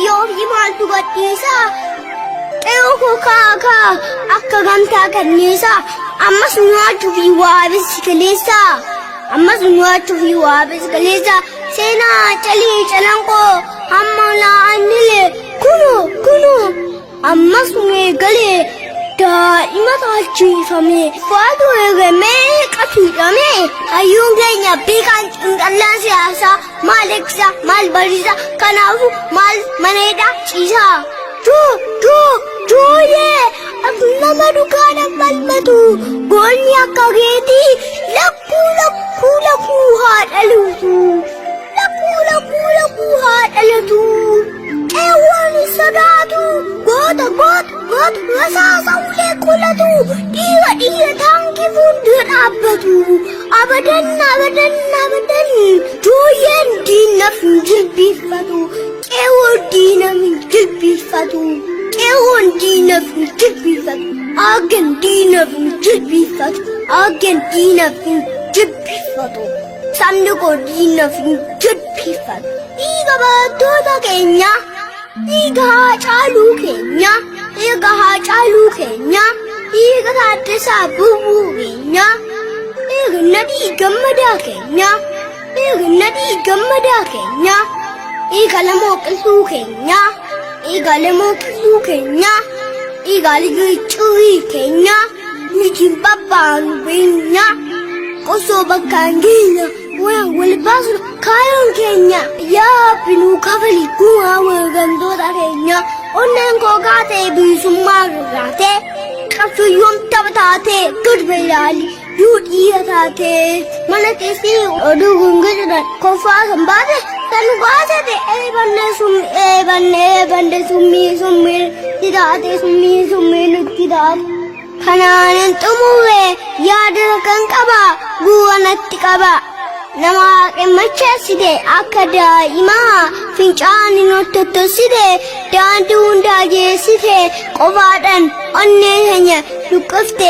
yoo fi maaltu gadhiisa qe'oo kaka akka gamtaa kanniisa ammas nyaachuuf waa bisikaleessa ammas nyaachuuf waa bisikaleessa seenaa calii calanqoo amma naannile kunu ammas meegalee daa'ima taalchifame faatu eegamee qatuudhame hayyuun keenya beekaan xinqallaan siyaasaa maal eegsa maal barsiisa kanaafuu maal maneedhaa ciisaa Joye, nama dhugaadhaan falmatu goonni akka keetii lakkuu haadhalatu lakkuu haadhalatu eewwan sodaatu goota rasaasa ulee qolatu dhiira taankii fuuldura dhaabbatu abadan jooyeen diinaf hin jilbiifatu qeewwan diinaf hin jilbiifatu. Ewan diinaf hin jilbiifatu agan diinaf hin jilbiifatu sabni koo diinaf hin jilbiifatu dhiiga barattoota keenya dhiiga Haacaaluu keenya dhiiga Taaddasaa Birruu keenya dhiiga Nadhii Gammadaa keenya dhiiga Lamoo Qilxuu keenya Eegalee keenya eegalee cuurii keenya mitiin babbaanu beenya osoo bakkaan keenya waan wal baasu kaayoon keenya yaa binuu kafali gumaa walgantoota keenya onneen koo kaatee bilisummaa gurraatee qabsuyyoon tapha taatee gurbe ilaali yoo dhiira taatee mana keessi oduu gunguudhaan kofaa kan baate Tanu baasate eebanne summi tidaate summi nutti daate kanaanin xumuree yaada kan qaba guwanatti qaba nama qemmacheessite akka daa'imaa fincaanii nottottossite daandii hundaa geessite qofaadhaan onnee keenya luqqifte.